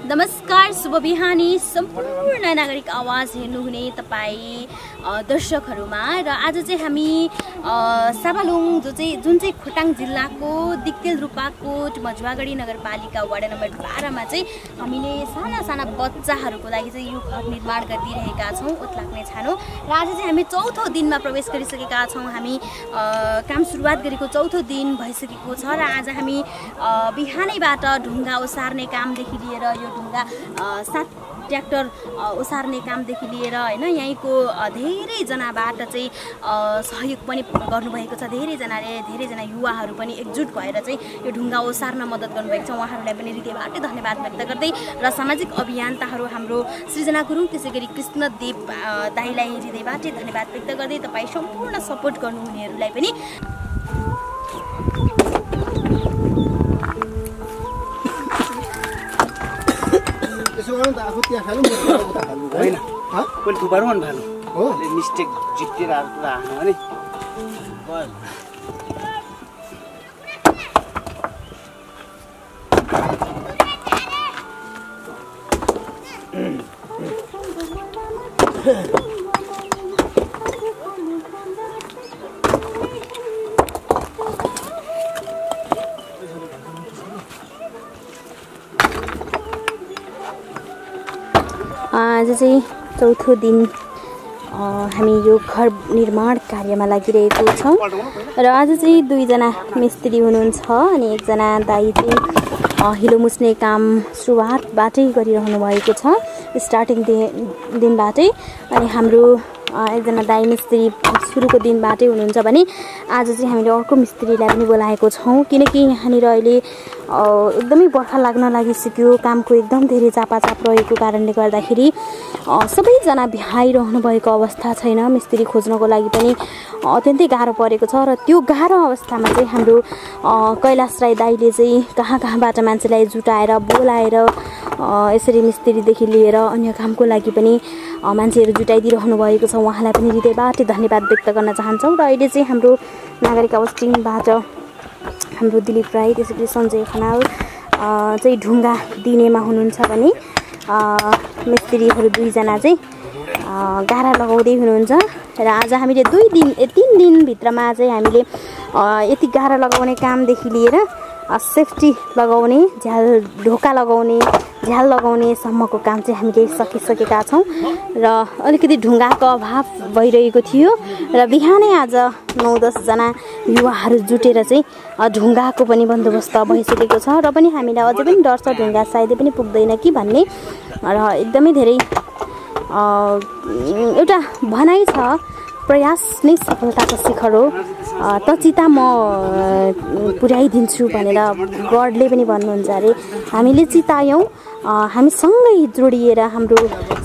नमस्कार, शुभ बिहानी सम्पूर्ण नागरिक आवाज हेर्नुहुने तपाईँ दर्शकहरूमा। र आज चाहिँ हामी साबालुङ जुन चाहिँ खोटाङ जिल्लाको दिक्तेल रूपाकोट मजुवागढी नगरपालिका वडा नम्बर 12 मा चाहिँ हामीले साना साना बच्चाहरूको लागि चाहिँ यो घर निर्माण गरिरहेका छौँ, ओत्लाक्ने छानो। र आज चाहिँ हामी चौथो दिनमा प्रवेश गरिसकेका छौँ। हामी काम सुरुवात गरेको चौथो दिन भइसकेको छ र आज हामी बिहानैबाट ढुङ्गा ओसार्ने कामदेखि लिएर यो ढुङ्गा 7 ट्र्याक्टर ओसार्ने कामदेखि लिएर हैन यहीँको धेरैजनाबाट चाहिँ सहयोग पनि गर्नुभएको छ। धेरैजना युवाहरू पनि एकजुट भएर चाहिँ यो ढुङ्गा ओसार्न मद्दत गर्नुभएको छ। उहाँहरूलाई पनि हृदयबाटै धन्यवाद व्यक्त गर्दै र सामाजिक अभियन्ताहरू हाम्रो सृजना गुरुङ त्यसै गरी कृष्णदेव दाइलाई हृदयबाटै धन्यवाद व्यक्त गर्दै तपाईँ सम्पूर्ण सपोर्ट गर्नुहुनेहरूलाई पनि आफू त्यहाँ खानु होइन पनि थुपारु मन भानु हो मिस्टेक जितेर पुरा हानु भने आज चाहिँ चौथो दिन हामी यो घर निर्माण कार्यमा लागिरहेको छौँ र आज चाहिँ दुईजना मिस्त्री हुनुहुन्छ अनि एकजना दाइ चाहिँ हिलो मुस्ने काम सुरुवातबाटै गरिरहनु भएको छ, स्टार्टिङ दिनबाटै। अनि हाम्रो एकजना दाइ मिस्त्री सुरुको दिनबाटै हुनुहुन्छ भने आज चाहिँ हामीले अर्को मिस्त्रीलाई पनि बोलाएको छौँ, किनकि यहाँनिर अहिले एकदमै बर्खा लाग्न लागिसक्यो। कामको एकदम धेरै चापाचाप रहेको कारणले गर्दाखेरि सबैजना भ्याइरहनु भएको अवस्था छैन। मिस्त्री खोज्नको लागि पनि अत्यन्तै गाह्रो परेको छ र त्यो गाह्रो अवस्थामा चाहिँ हाम्रो कैलाश राई दाइले चाहिँ कहाँबाट मान्छेलाई जुटाएर बोलाएर यसरी मिस्त्रीदेखि लिएर अन्य कामको लागि पनि मान्छेहरू जुटाइदिइरहनु भएको छ। उहाँलाई पनि हृदयबाटै धन्यवाद व्यक्त गर्न चाहन्छौँ। र अहिले चाहिँ हाम्रो नागरिक आवाज टिमबाट हाम्रो दिलीप राई त्यसै गरी सञ्जय खनाल चाहिँ ढुङ्गा दिनेमा हुनुहुन्छ भने मिस्त्रीहरू दुईजना चाहिँ गाह्रा लगाउँदै हुनुहुन्छ। र आज हामीले 3 दिनभित्रमा चाहिँ हामीले यति गाह्रा लगाउने कामदेखि लिएर सेफ्टी लगाउने, ढोका लगाउने, झ्याल लगाउने सम्मको काम चाहिँ हामीले सकिसकेका छौँ र अलिकति ढुङ्गाको अभाव भइरहेको थियो र बिहानै आज 9-10 जना युवाहरू जुटेर चाहिँ ढुङ्गाको पनि बन्दोबस्त भइसकेको छ। र पनि हामीलाई अझै पनि डर छ ढुङ्गा सायदै पनि पुग्दैन कि भन्ने। र एकदमै धेरै एउटा भनाइ छ, प्रयास नै सफलताको शिखर हो, तचिता म पुर्याइदिन्छु भनेर गडले पनि भन्नुहुन्छ अरे। हामीले चितायौँ, हामी सँगै जोडिएर हाम्रो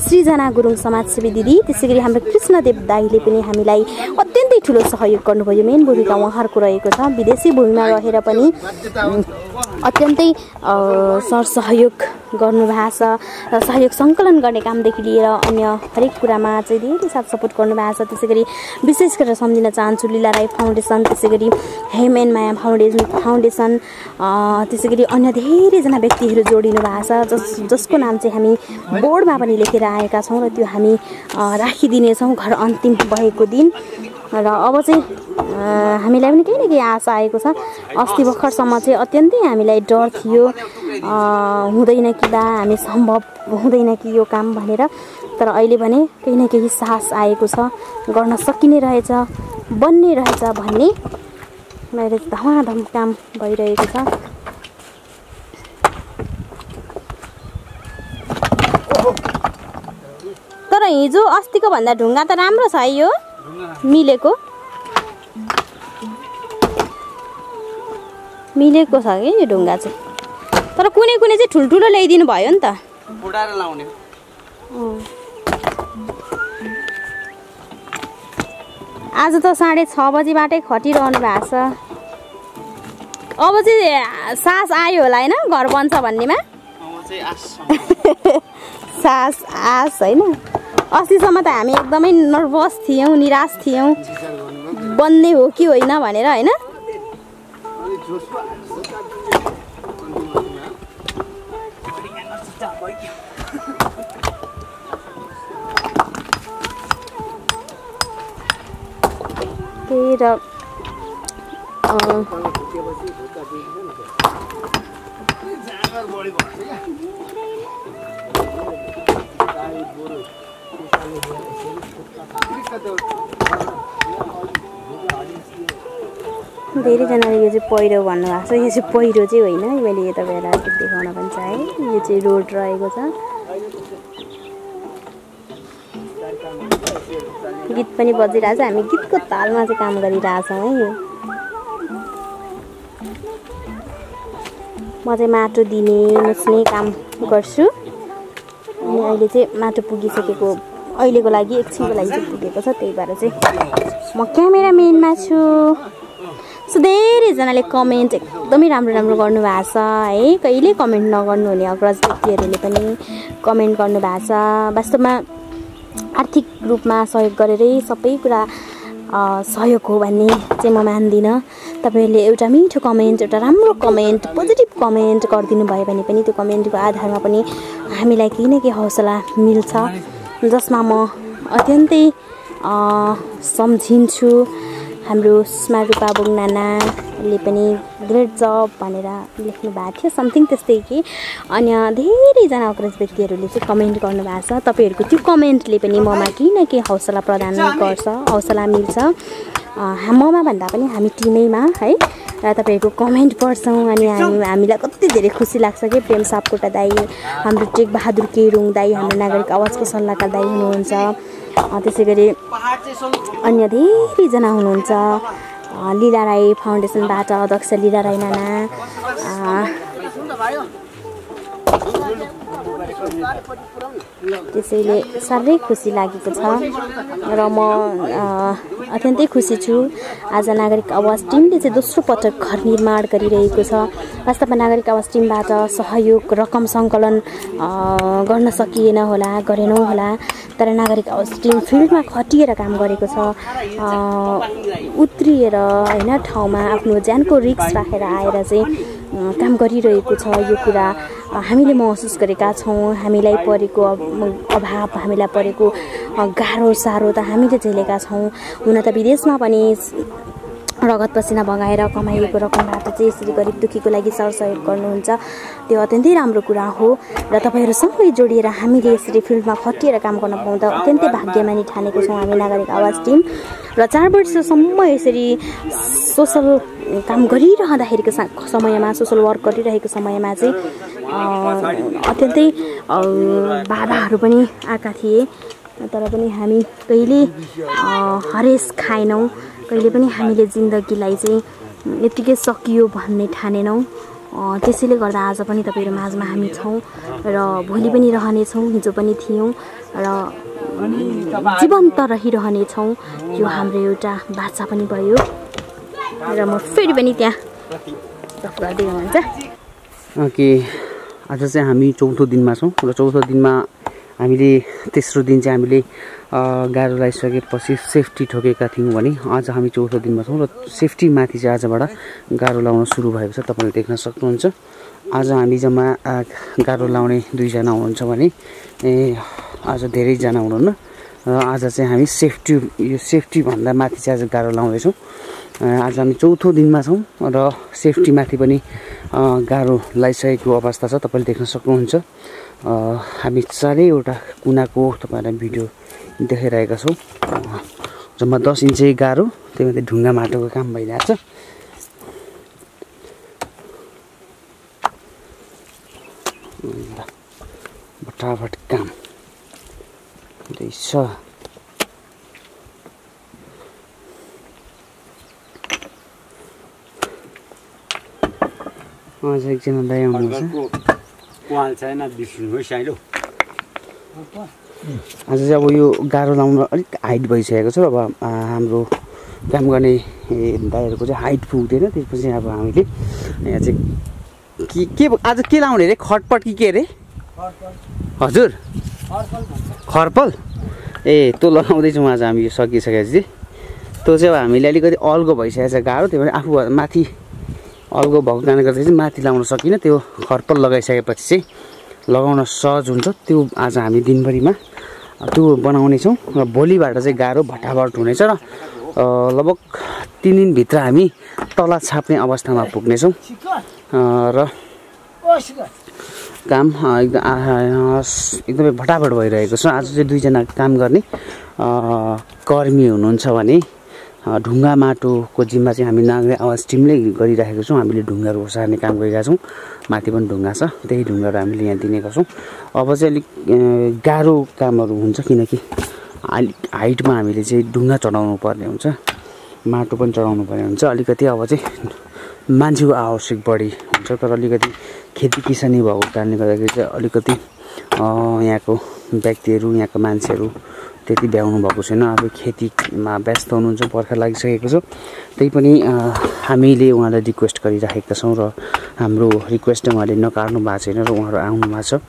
सृजना गुरुङ समाजसेवी दिदी त्यसै गरी हाम्रो कृष्णदेव दाइले पनि हामीलाई अत्यन्तै ठुलो सहयोग गर्नुभयो। मेन भूमिका उहाँहरूको रहेको छ। विदेशी भूमिमा रहेर पनि अत्यन्तै सहयोग गर्नुभएको छ र सहयोग सङ्कलन गर्ने कामदेखि लिएर अन्य हरेक कुरामा चाहिँ धेरै साथ सपोर्ट गर्नुभएको छ। त्यसै गरी विशेष गरेर सम्झिन चाहन्छु लीला राई फाउन्डेसन, त्यसै गरी हेमेन माया फाउन्डेसन, त्यसै गरी अन्य धेरैजना व्यक्तिहरू जोडिनु भएको छ जसको नाम चाहिँ हामी बोर्डमा पनि लेखेर आएका छौँ र त्यो हामी राखिदिनेछौँ घर अन्तिम भएको दिन। र अब चाहिँ हामीलाई पनि केही न केही आशा आएको छ। अस्ति भर्खरसम्म चाहिँ अत्यन्तै हामीलाई डर थियो, हुँदैन कि बा हामी सम्भव हुँदैन कि यो काम भनेर, तर अहिले भने केही न केही साहस आएको छ, गर्न सकिने रहेछ, बन्ने रहेछ भन्ने मैले धमाधम काम भइरहेको छ। तर हिजो अस्तिको भन्दा ढुङ्गा त राम्रो छ है, यो मिलेको छ कि यो ढुङ्गा चाहिँ। तर कुनै चाहिँ ठुल्ठुलो ल्याइदिनु भयो नि त, बुढाएर लाउने। आज त 6:30 बजीबाटै खटिरहनु भएको छ। अब चाहिँ सास आयो होला होइन घर बन्छ भन्नेमा, सास आस होइन। अस्तिसम्म त हामी एकदमै नर्भस थियौँ, निराश थियौँ बन्ने हो कि होइन भनेर होइन। त्यही र धेरैजनाले यो चाहिँ पहिरो भन्नुभएको छ। यो चाहिँ पहिरो चाहिँ होइन, मैले तपाईँहरूलाई देखाउन पनि चाहेँ। यो चाहिँ रोड रहेको छ। गीत पनि बजिरहेछ। हामी गीतको तालमा चाहिँ काम गरिरहेछौँ है। यो म चाहिँ माटो दिने मुछ्ने काम गर्छु अनि अहिले चाहिँ माटो पुगिसकेको, अहिलेको लागि एकछिनको लागि चाहिँ पुगेको छ। त्यही भएर चाहिँ म क्यामेराम्यानमा छु। सो धेरैजनाले कमेन्ट एकदमै राम्रो राम्रो गर्नुभएको छ है। कहिले कमेन्ट नगर्नु हुने अग्रज व्यक्तिहरूले पनि कमेन्ट गर्नुभएको छ। वास्तवमा आर्थिक रूपमा सहयोग गरेरै सबै कुरा सहयोग हो भन्ने चाहिँ म मान्दिनँ। तपाईँहरूले एउटा मिठो कमेन्ट, एउटा राम्रो कमेन्ट, पोजिटिभ कमेन्ट गरिदिनु भयो भने पनि त्यो कमेन्टको आधारमा पनि हामीलाई केही न केही हौसला मिल्छ, जसमा म अत्यन्तै सम्झिन्छु। हाम्रो सुषमा रूपा बुङ्नानाले पनि ग्रेट जब भनेर लेख्नु भएको थियो, समथिङ त्यस्तै कि। अन्य धेरैजना अग्रज व्यक्तिहरूले चाहिँ कमेन्ट गर्नुभएको छ। तपाईँहरूको त्यो कमेन्टले पनि ममा केही न केही हौसला प्रदान गर्छ, हौसला मिल्छ। ममा भन्दा पनि हामी टिमैमा है। र तपाईँहरूको कमेन्ट पढ्छौँ अनि हामीलाई कति धेरै खुसी लाग्छ कि। प्रेम सापकोटा दाई, हाम्रो टेक बहादुर केरुङ दाई, हाम्रो नागरिक आवाजको सल्लाहकार दाई हुनुहुन्छ। त्यसै गरी अन्य धेरैजना हुनुहुन्छ। लीला राई फाउन्डेसनबाट अध्यक्ष लीला राई नाना, त्यसैले साह्रै खुसी लागेको छ र म अत्यन्तै खुसी छु। आज नागरिक आवाज टिमले चाहिँ दोस्रो पटक घर निर्माण गरिरहेको छ। वास्तवमा नागरिक आवाज टिमबाट सहयोग रकम सङ्कलन गर्न सकिएन होला, गरेनौँ होला, तर नागरिक आवाज टिम फिल्डमा खटिएर काम गरेको छ। उत्रिएर होइन, ठाउँमा आफ्नो ज्यानको रिस्क राखेर आएर चाहिँ काम गरिरहेको छ। यो कुरा हामीले महसुस गरेका छौँ। हामीलाई परेको अभाव, हामीलाई परेको गाह्रो साह्रो त हामीले झेलेका छौँ। हुन त विदेशमा पनि रगत पसिना बगाएर कमाइएको रकमबाट चाहिँ यसरी गरिब दुखीको लागि सरसहयोग गर्नुहुन्छ, त्यो अत्यन्तै राम्रो कुरा हो। र तपाईँहरूसँगै जोडिएर हामीले यसरी फिल्डमा खटिएर काम गर्न पाउँदा अत्यन्तै भाग्यमानी ठानेको छौँ हामी नागरिक आवाज टिम। र 4 वर्षसम्म यसरी सोसल काम गरिरहँदाखेरिको समयमा, सोसल वर्क गरिरहेको समयमा चाहिँ अत्यन्तै बाधाहरू पनि आएका थिए, तर पनि हामी कहिले हरेस खाएनौँ। कहिले पनि हामीले जिन्दगीलाई चाहिँ यतिकै सकियो भन्ने ठानेनौँ। त्यसैले गर्दा आज पनि तपाईँहरू माझमा हामी छौँ र भोलि पनि रहनेछौँ, हिजो पनि थियौँ र जीवन्त रहिरहनेछौँ। यो हाम्रो एउटा बाचा पनि भयो। र म फेरि पनि त्यहाँ गफ गर्दै हुनुहुन्छ। ओके, आज चाहिँ हामी चौथो दिनमा छौँ र चौथो दिनमा हामीले तेस्रो दिन चाहिँ हामीले गाह्रो लगाइसकेपछि सेफ्टी ठोकेका थियौँ भने आज हामी चौथो दिनमा छौँ र सेफ्टी माथि चाहिँ आजबाट गाह्रो लाउन सुरु भएको छ। तपाईँले देख्न सक्नुहुन्छ। आज हामी जम्मा गाह्रो लाउने 2 जना हुनुहुन्छ भने आज धेरैजना हुनुहुन्न। आज चाहिँ हामी यो सेफ्टी भन्दा माथि चाहिँ आज गाह्रो लाउँदैछौँ। आज हामी चौथो दिनमा छौँ र सेफ्टी माथि पनि गाह्रो लगाइसकेको अवस्था छ। तपाईँले देख्न सक्नुहुन्छ। हामी चारैवटा कुनाको तपाईँहरूलाई भिडियो देखाइरहेका छौँ। जम्मा 10 इन्च गाह्रो, त्यही माथि ढुङ्गा माटोको काम भइरहेछ। फटाफट काम हुँदैछ। आज एकजना दाइ आउनुहुन्छ। आज चाहिँ अब यो गाह्रो लाउन अलिक हाइट भइसकेको छ। अब हाम्रो काम गर्ने दाइहरूको चाहिँ हाइट पुग्दैन। त्यसपछि अब हामीले यहाँ चाहिँ के आज के लाउने अरे? खटपट कि के अरे? हजुर, खर्पल। ए, त्यो लगाउँदैछौँ आज हामी। यो सकिसकेपछि त्यो चाहिँ अब हामीले अलिकति अल्गो भइसकेको छ गाह्रो, त्यही भएर आफू माथि अल्गो भएको कारणले गर्दाखेरि चाहिँ माथि लाउन सकिनँ। त्यो खर्पल लगाइसकेपछि चाहिँ लगाउन सहज हुन्छ त्यो आज हामी दिनभरिमा त्यो बनाउनेछौँ र भोलिबाट चाहिँ गाह्रो भटाभट हुनेछ र लगभग 3 दिनभित्र हामी तला छाप्ने अवस्थामा पुग्नेछौँ र काम एकदमै भटाभट भइरहेको छ। आज चाहिँ 2 जना काम गर्ने कर्मी हुनुहुन्छ भने ढुङ्गा माटोको जिम्मा चाहिँ हामी नागरिक आवाज टिमले गरिरहेको छौँ। हामीले ढुङ्गाहरू ओसार्ने काम गरिरहेका छौँ। माथि पनि ढुङ्गा छ, त्यही ढुङ्गाहरू हामीले यहाँ दिने गर्छौँ। अब चाहिँ अलिक गाह्रो कामहरू हुन्छ किनकि हाइटमा हामीले चाहिँ ढुङ्गा चढाउनु पर्ने हुन्छ, माटो पनि चढाउनु पर्ने हुन्छ। अलिकति अब चाहिँ मान्छेको आवश्यक बढी हुन्छ, तर अलिकति खेती किसानी भएको कारणले गर्दाखेरि चाहिँ अलिकति यहाँको व्यक्तिहरू यहाँको मान्छेहरू त्यति भ्याउनु भएको छैन। अब खेतीमा व्यस्त हुनुहुन्छ, बर्खा लागिसकेको छ। त्यही पनि हामीले उहाँलाई रिक्वेस्ट गरिराखेका छौँ र हाम्रो रिक्वेस्ट उहाँले नकार्नु भएको छैन र उहाँहरू आउनु भएको छ।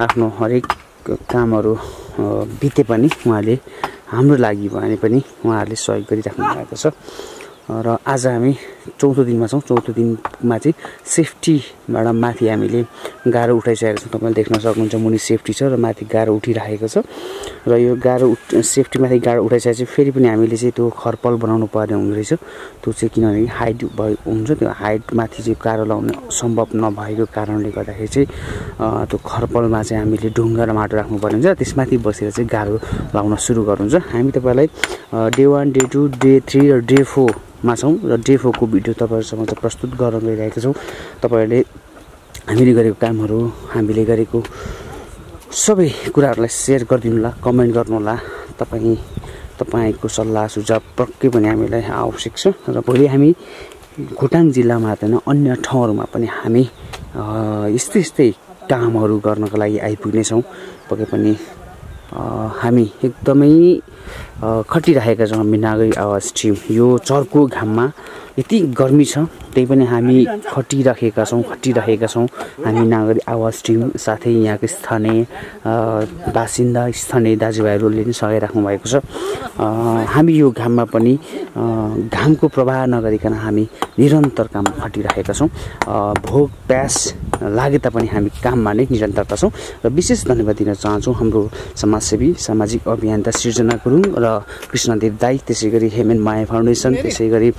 आफ्नो हरेक कामहरू बिते पनि उहाँले हाम्रो लागि भने पनि उहाँहरूले सहयोग गरिराख्नु भएको छ। र आज हामी चौथो दिनमा छौँ। चौथो दिनमा चाहिँ सेफ्टीबाट माथि हामीले गाह्रो उठाइसकेको छौँ। तपाईँले देख्न सक्नुहुन्छ मुनि सेफ्टी छ र माथि गाह्रो उठिरहेको छ। र यो गाह्रो सेफ्टीमाथि गाह्रो उठाइसकेपछि फेरि पनि हामीले चाहिँ त्यो खरपल बनाउनु पर्ने हुँदो रहेछ। त्यो चाहिँ किनभने हाइट भएको हुन्छ, त्यो हाइटमाथि चाहिँ गाह्रो लगाउन सम्भव नभएको कारणले गर्दाखेरि चाहिँ त्यो खरपलमा चाहिँ हामीले ढुङ्गा र माटो राख्नुपर्ने हुन्छ। त्यसमाथि बसेर चाहिँ गाह्रो लगाउन सुरु गर्नुहुन्छ। हामी तपाईँलाई डे 1, डे 2, डे 3 र डे 4 मा छौँ र डे 4 को भिडियो तपाईँहरूसँग चाहिँ प्रस्तुत गर्न गइरहेका छौँ। तपाईँहरूले हामीले गरेको कामहरू, हामीले गरेको सबै कुराहरूलाई शेयर गरिदिनु होला, कमेन्ट गर्नुहोला। तपाईँको सल्लाह सुझाव पक्कै पनि हामीलाई आवश्यक छ। र भोलि हामी खोटाङ जिल्लामा मात्र अन्य ठाउँहरूमा पनि हामी यस्तै कामहरू गर्नको लागि आइपुग्नेछौँ। पक्कै पनि हामी एकदमै खटिरहेका छौँ। हामी नागरिक आवाज टिम यो चर्को घाममा यति गर्मी छ, त्यही पनि हामी खटिरहेका छौँ। हामी नागरिक आवाज टिम साथै यहाँको स्थानीय बासिन्दा स्थानीय दाजुभाइहरूले पनि सघाइराख्नु भएको छ। हामी यो घाममा पनि घामको प्रभाव नगरिकन हामी निरन्तर काम खटिरहेका छौँ। भोक प्यास लागे तापनि हामी काममा नै निरन्तरता छौँ। र विशेष धन्यवाद दिन चाहन्छौँ हाम्रो समाजसेवी सामाजिक अभियन्ता सृजना गुरुङ र कृष्णदेव दाई, त्यसै गरी हेमेन माया फाउन्डेसन, त्यसै गरी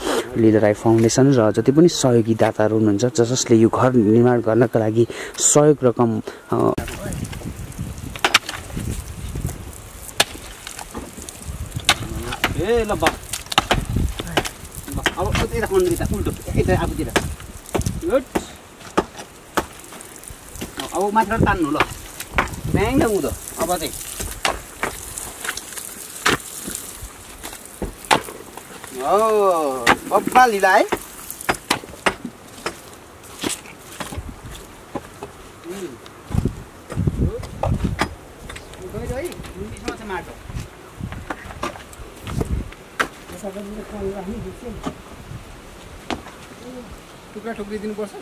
लीला राई फाउन्डेसन र जति पनि सहयोगी दाताहरू हुनुहुन्छ जसले यो घर निर्माण गर्नका लागि सहयोग रकम अब मात्र तान्नु ल ब्याङ हुँदो। अब चाहिँ बब्बा लिला है। माटो टुक्रा टुक्री दिनुपर्छ।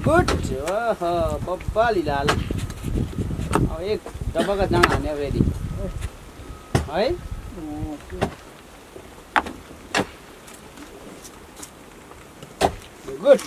गुड बब्बा लिलाल। अब एक डब्बाका जाँड हाने रेडी है। गुड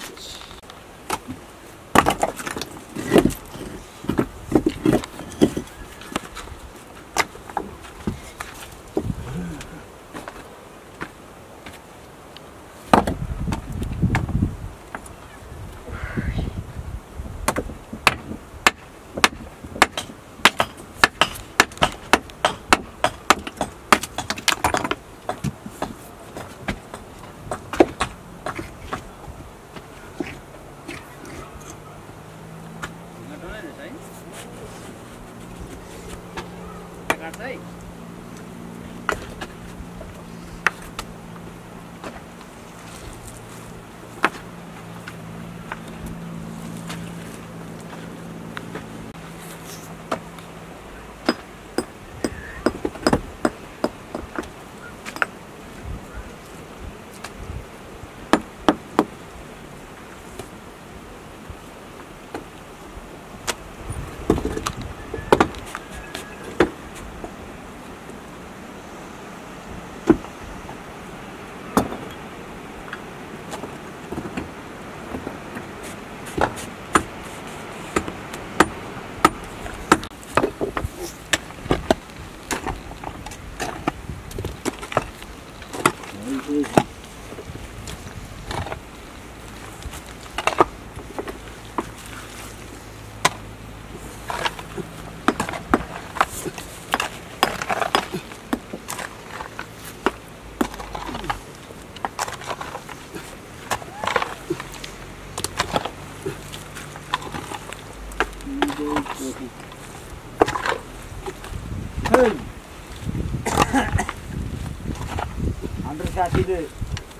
हाम्रो साथीले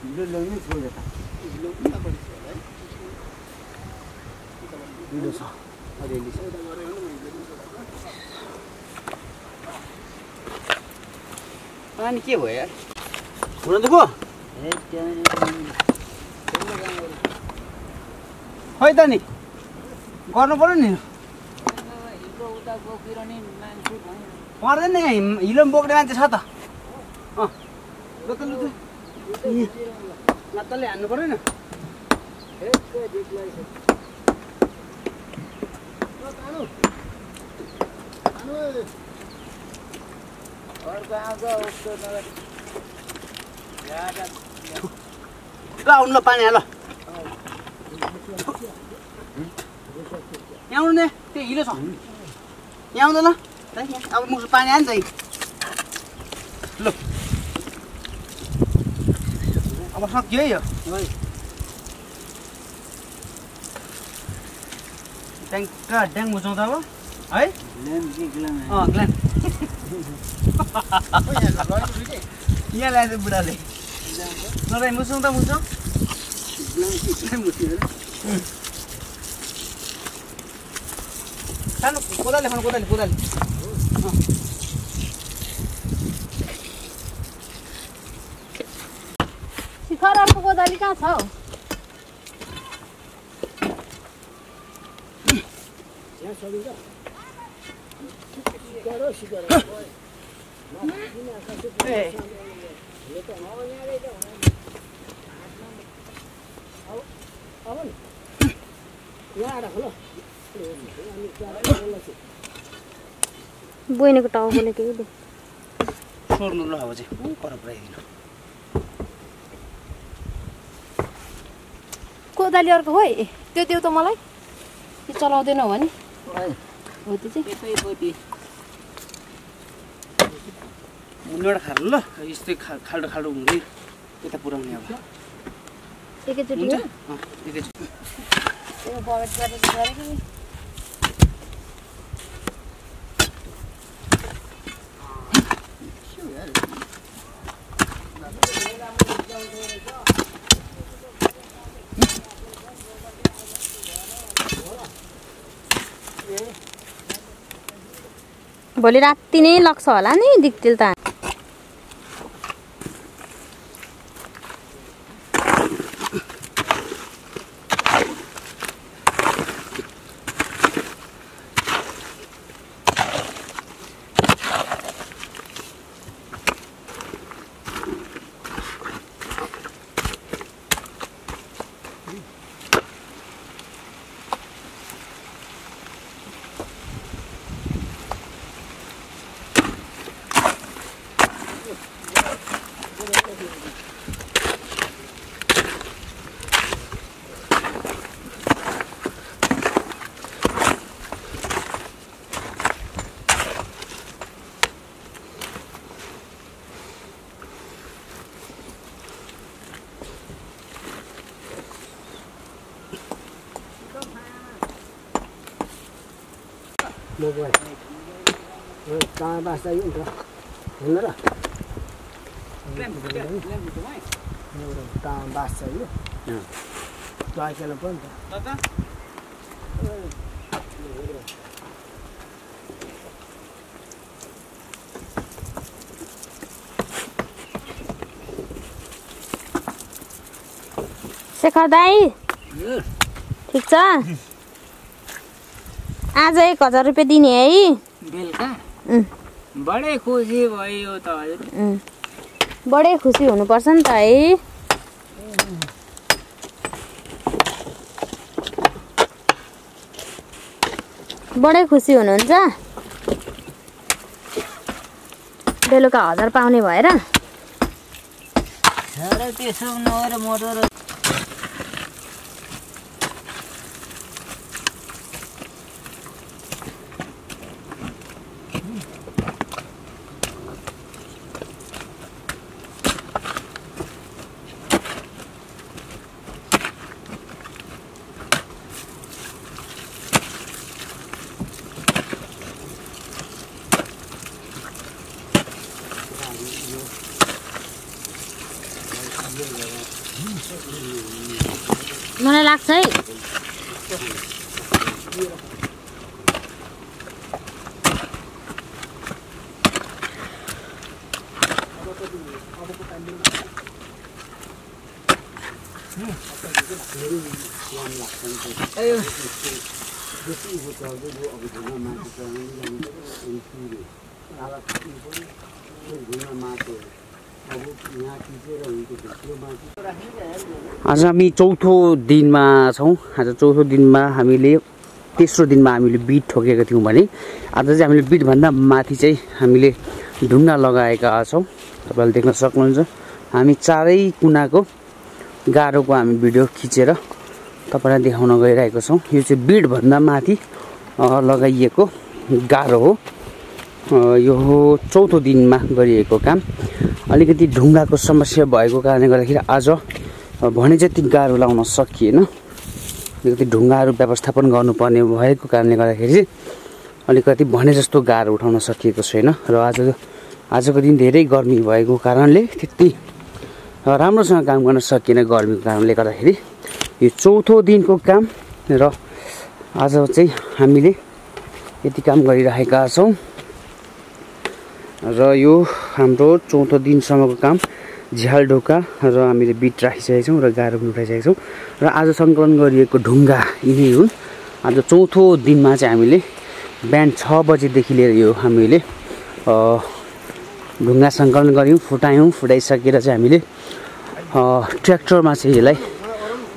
भिडियो ल्याउनै छोड्यो त भिडियो छ अलिअलि छ अनि के भयो यार हुन त को खै त नि गर्नु पर्यो नि पर्दैन नि हिलो पनि बोक्ने मान्छे छ त नत्तले हान्नु पर्दैन ल आउनु ल पानी हाल यहाँ आउनु नि त्यो हिलो छ यहाँ आउँदा ल अब मुखमा पानी हाल्छ ल अब सक्यो है यो ड्याङ बुझाउँदा अब है ग्ल्यान यहाँ ल्याएछ बुढाले नराई मुछौँ त मुछौँ सानो कोदाले खानु कोदाले शिखरको कोदाली कहाँ छ हौ बहिनीको टाउकोले केही दे सोर्नु ल अब चाहिँ कर पुऱ्याइदिनु कोदाली अर्को खोइ त्यो देऊ त मलाई त्यो चलाउँदैनौ भने हो त्यो चाहिँ मुनिबाट खानु ल यस्तै खाल्डो खाल्डो हुँदै यता पुऱ्याउने अब एकैचोटि हुन्छ एकैचोटि यो बगेट गरेको गरेको भोलि राति नै लाग्छ होला नि डिक्टेल त मोबाइल कहाँ बाँच्दा यो हुन्छ हुन्न र कहाँ बाँच्छ यो टकेन पनि त शेखर दाई ठिक छ आज 1000 रुपियाँ दिने है बेलुका बडै खुसी भयो त हजुर बडै खुसी हुनुपर्छ नि त है बडै खुसी हुनुहुन्छ बेलुका 1000 पाउने भएर त्यसो नभएर मोटर मलाई लाग्छ है आज हामी चौथो दिनमा छौँ। आज चौथो दिनमा हामीले तेस्रो दिनमा हामीले बिट ठोकेका थियौँ भने आज चाहिँ हामीले बिटभन्दा माथि चाहिँ हामीले ढुङ्गा लगाएका छौँ। तपाईँले देख्न सक्नुहुन्छ हामी चारै कुनाको गाह्रोको हामी भिडियो खिचेर तपाईँलाई देखाउन गइरहेको छौँ। यो चाहिँ बिटभन्दा माथि लगाइएको गाह्रो हो। यो चौथो दिनमा गरिएको काम। अलिकति ढुङ्गाको समस्या भएको कारणले गर्दाखेरि आज भने जति गाह्रो लाउन सकिएन। अलिकति ढुङ्गाहरू व्यवस्थापन गर्नुपर्ने भएको कारणले गर्दाखेरि अलिकति भने जस्तो गाह्रो उठाउन सकिएको छैन। र आजको दिन धेरै गर्मी भएको कारणले त्यति राम्रोसँग काम गर्न सकिएन। गर्मीको कारणले गर्दाखेरि यो चौथो दिनको काम र आज चाहिँ हामीले यति काम गरिरहेका छौँ। र यो हाम्रो चौथो दिनसम्मको काम झ्याल ढोका र हामीले बिट राखिसकेका छौँ र गाह्रो पनि उठाइसकेका छौँ। र आज सङ्कलन गरिएको ढुङ्गा यिनै हुन्। आज चौथो दिनमा चाहिँ हामीले बिहान 6 बजेदेखि लिएर यो हामीले ढुङ्गा सङ्कलन गऱ्यौँ, फुटाइसकेर चाहिँ हामीले ट्र्याक्टरमा चाहिँ यसलाई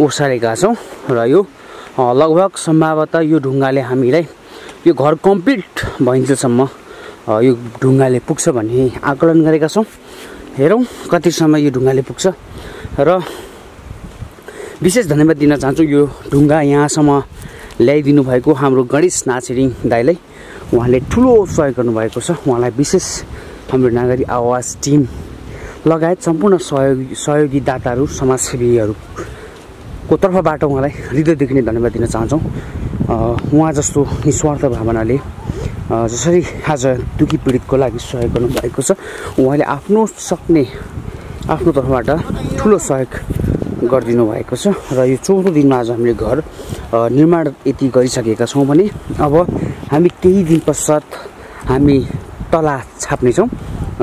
ओसारेका छौँ। र यो लगभग सम्भवतः यो ढुङ्गाले हामीलाई यो घर कम्प्लिट भइन्जेलसम्म यो ढुङ्गाले पुग्छ भन्ने आकलन गरेका छौँ। हेरौँ कतिसम्म यो ढुङ्गाले पुग्छ। र विशेष धन्यवाद दिन चाहन्छु यो ढुङ्गा यहाँसम्म ल्याइदिनु भएको हाम्रो गणेश नाछिरिङ दाइलाई। उहाँले ठुलो सहयोग गर्नुभएको छ। उहाँलाई विशेष हाम्रो नागरिक आवाज टिम लगायत सम्पूर्ण सहयोगी दाताहरू समाजसेवीहरूको तर्फबाट उहाँलाई हृदयदेखि नै धन्यवाद दिन चाहन्छौँ। उहाँ जस्तो निस्वार्थ भावनाले जसरी आज दुखी पीडितको लागि सहयोग गर्नुभएको छ, उहाँले आफ्नो तर्फबाट ठुलो सहयोग गरिदिनु भएको छ। र यो चौथो दिनमा आज हामीले घर निर्माण यति गरिसकेका छौँ भने अब हामी केही दिन पश्चात हामी तला छाप्नेछौँ।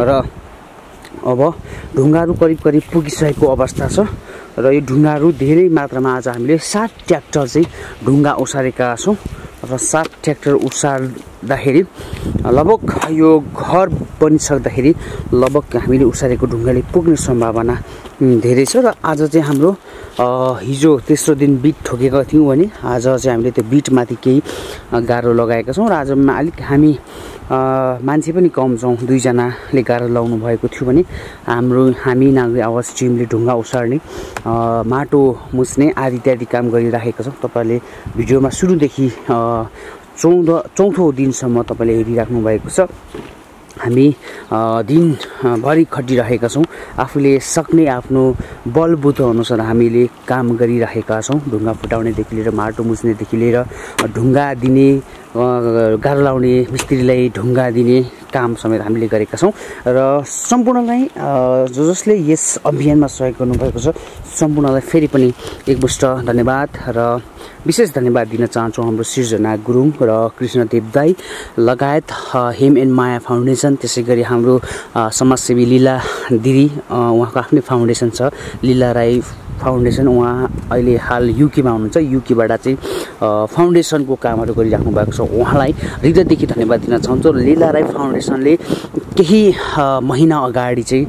र अब ढुङ्गाहरू करिब पुगिसकेको अवस्था छ। र यो ढुङ्गाहरू धेरै मात्रामा आज हामीले 7 ट्र्याक्टर चाहिँ ढुङ्गा ओसारेका छौँ। र 7 ट्र्याक्टर ओसार्दाखेरि लगभग यो घर बनिसक्दाखेरि लगभग हामीले ओसारेको ढुङ्गाले पुग्ने सम्भावना धेरै छ। र आज चाहिँ हाम्रो हिजो तेस्रो दिन बिट ठोकेका थियौँ भने आज चाहिँ हामीले त्यो बिटमाथि केही गाह्रो लगाएका छौँ। र आज अलिक हामी मान्छे पनि कम छौँ, 2 जनाले गाह्रो लाउनु भएको थियो भने हामी नागरिक आवाज टिमले ढुङ्गा ओसार्ने, माटो मुछ्ने आदि इत्यादि काम गरिराखेका छौँ। तपाईँले भिडियोमा सुरुदेखि चौथो दिनसम्म तपाईँले हेरिराख्नु भएको छ। हामी दिनभरि खटिरहेका छौँ। आफूले सक्ने आफ्नो बलबुतो अनुसार हामीले काम गरिरहेका छौँ। ढुङ्गा फुटाउनेदेखि लिएर माटो मुछ्नेदेखि लिएर ढुङ्गा दिने, गाह्रो लाउने मिस्त्रीलाई ढुङ्गा दिने काम समेत हामीले गरेका छौँ। र सम्पूर्णलाई जसले यस अभियानमा सहयोग गर्नुभएको छ सम्पूर्णलाई फेरि पनि एकमुष्ट धन्यवाद र विशेष धन्यवाद दिन चाहन्छौँ हाम्रो सृजना गुरुङ र कृष्णदेव दाई लगायत हेम एन्ड माया फाउन्डेसन, त्यसै गरी हाम्रो समाजसेवी लीला दिदी, उहाँको आफ्नै फाउन्डेसन छ लीला राई फाउन्डेसन। उहाँ अहिले हाल युकेमा हुनुहुन्छ। युकेबाट चाहिँ फाउन्डेसनको कामहरू गरिराख्नु भएको छ। उहाँलाई हृदयदेखि धन्यवाद दिन चाहन्छु। लीला राई फाउन्डेसनले केही महिना अगाडि चाहिँ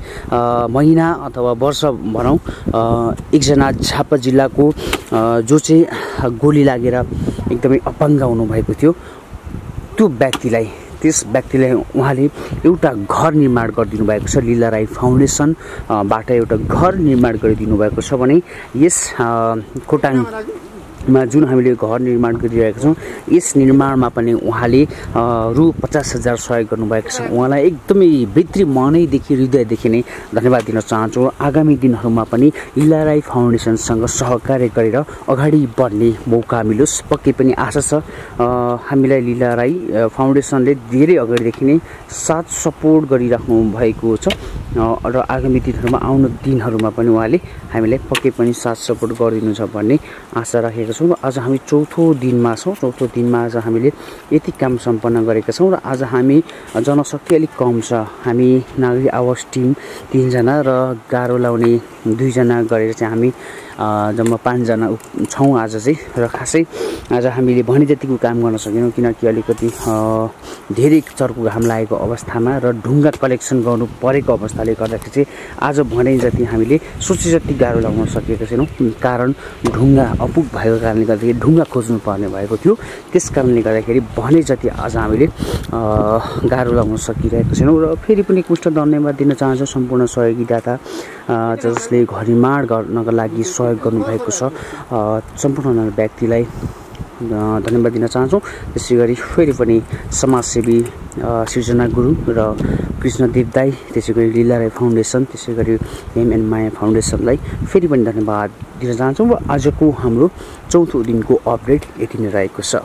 महिना अथवा वर्ष भनौँ एकजना झापा जिल्लाको जो चाहिँ गोली लागेर एकदमै अपाङ्ग हुनुभएको थियो, त्यस व्यक्तिलाई उहाँले एउटा घर निर्माण गरिदिनु भएको छ। लीला राई फाउन्डेसनबाट एउटा घर निर्माण गरिदिनु भएको छ भने यस खोटाङ जुन हामीले घर निर्माण गरिरहेका छौँ यस निर्माणमा पनि उहाँले रु 50,000 सहयोग गर्नुभएको छ। उहाँलाई एकदमै भित्री मनैदेखि हृदयदेखि नै धन्यवाद दिन चाहन्छु। आगामी दिनहरूमा पनि लीला राई फाउन्डेसनसँग सहकार्य गरेर अगाडि बढ्ने मौका मिलोस्। पक्कै पनि आशा छ हामीलाई लीला राई फाउन्डेसनले धेरै अगाडिदेखि नै साथ सपोर्ट गरिराख्नु भएको छ र आगामी दिनहरूमा आउने दिनहरूमा पनि उहाँले हामीलाई पक्कै पनि साथ सपोर्ट गरिदिनुहुन्छ भन्ने आशा राखेको छौँ। आज हामी चौथो दिनमा छौँ। चौथो दिनमा आज हामीले यति काम सम्पन्न गरेका छौँ र आज हामी जनशक्ति अलिक कम छ। हामी नागरिक आवास टिम 3 जना र गाह्रो लाउने 2 जना गरेर चाहिँ हामी जम्मा 5 जना छौँ आज चाहिँ। र खासै आज हामीले भने जतिको काम गर्न सकेनौँ किनकि अलिकति धेरै चर्को घाम लागेको अवस्थामा र ढुङ्गा कलेक्सन गर्नु परेको अवस्थाले गर्दाखेरि चाहिँ आज भने जति हामीले सोचे जति गाह्रो लगाउन सकेका छैनौँ। कारण ढुङ्गा अपुग भएको कारणले गर्दाखेरि ढुङ्गा खोज्नु पर्ने भएको थियो। त्यस कारणले गर्दाखेरि भने जति आज हामीले गाह्रो लगाउन सकिरहेको छैनौँ। र फेरि पनि कुष्ठ धन्यवाद दिन चाहन्छु सम्पूर्ण सहयोगीदाता जसले घर निर्माण गर्नको लागि सहयोग गर्नुभएको छ। सम्पूर्ण व्यक्तिलाई धन्यवाद दिन चाहन्छौँ। त्यसै गरी फेरि पनि समाजसेवी सृजना गुरुङ र कृष्णदेव दाई, त्यसै गरी लीला राई फाउन्डेसन, त्यसै गरी एमएन माया फाउन्डेसनलाई फेरि पनि धन्यवाद दिन चाहन्छौँ। र आजको हाम्रो चौथो दिनको अपडेट यति नै रहेको छ।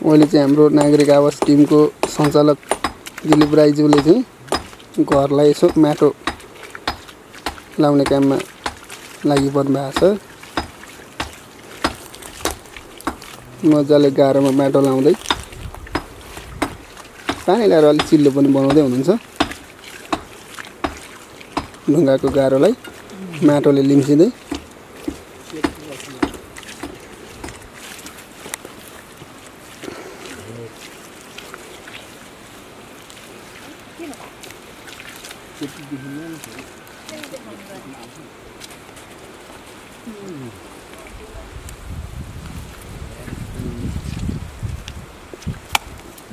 अहिले चाहिँ हाम्रो नागरिक आवास टिमको सञ्चालक दिलीप राईज्यूले चाहिँ घरलाई यसो माटो लाउने काममा लागि पर्नु भएको छ। मजाले गाह्रोमा माटो लाउँदै पानी ल्याएर अलिक चिल्लो पनि बनाउँदै हुनुहुन्छ। ढुङ्गाको गाह्रोलाई माटोले लिम्सिँदै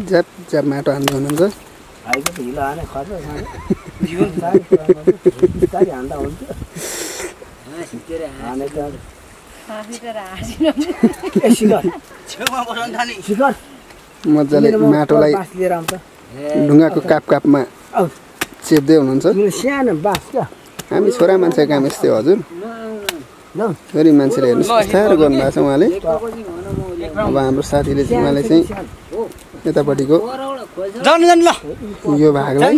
झ्याप झ्याप माटो हान्दै हुनुहुन्छ। मजाले माटोलाई ढुङ्गाको काप कापमा चेप्दै हुनुहुन्छ। हामी छोरा मान्छेको काम यस्तै हो हजुर। छोरी मान्छेले हेर्नु साह्रो गर्नुभएको छ उहाँले। अब हाम्रो साथीले चाहिँ उहाँले चाहिँ यतापट्टिको यो भागलाई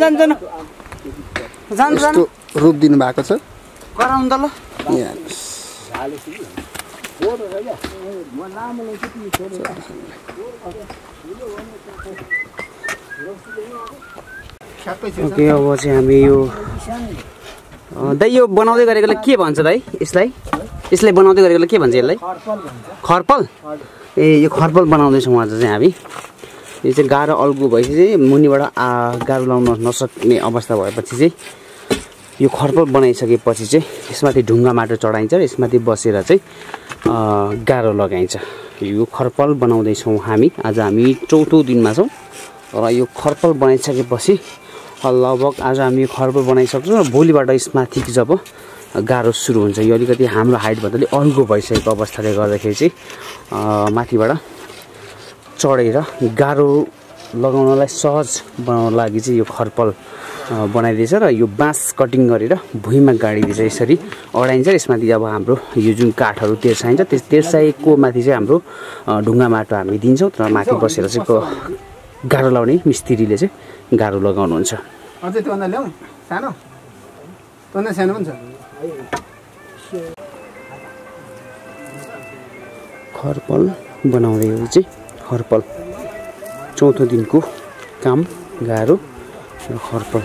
यस्तो रूप दिनु भएको छ। ओके, अब चाहिँ हामी यो दाइ यो बनाउँदै गरेकोलाई के भन्छ दाइ? यसलाई बनाउँदै गरेकोलाई के भन्छ? यसलाई खर्पल। ए यो खर्पल बनाउँदैछौँ आज चाहिँ हामी। यो चाहिँ गाह्रो अल्गो भएपछि चाहिँ मुनिबाट गाह्रो लाउन नसक्ने अवस्था भएपछि चाहिँ यो खर्पल बनाइसकेपछि चाहिँ यसमाथि ढुङ्गा माटो चढाइन्छ र यसमाथि बसेर चाहिँ गाह्रो लगाइन्छ। यो खर्पल बनाउँदैछौँ हामी। आज हामी चौथो दिनमा छौँ र यो खर्पल बनाइसकेपछि लगभग आज हामी यो खर्पल बनाइसक्छौँ र भोलिबाट यसमाथि जब गाह्रो सुरु हुन्छ, यो अलिकति हाम्रो हाइटभन्दा अलिक अल्गो भइसकेको अवस्थाले गर्दाखेरि चाहिँ माथिबाट चढेर गाह्रो लगाउनलाई सहज बनाउन लागि चाहिँ यो खर्पल बनाइदिएछ र यो बाँस कटिङ गरेर भुइँमा गाडिदिएछ। यसरी अडाइन्छ। यसमाथि अब हाम्रो यो जुन काठहरू तेर्साइन्छ त्यस तेर्साएको माथि चाहिँ हाम्रो ढुङ्गा माटो हामी दिन्छौँ र माथि बसेर चाहिँ गाह्रो लाउने मिस्त्रीले चाहिँ गाह्रो लगाउनुहुन्छ। अझै त्योभन्दा ल्याउँ सानो त्योभन्दा सानो पनि छ। खरपल बनाउँदै हो चाहिँ खरपल। चौथो दिनको काम गाह्रो र खरपल।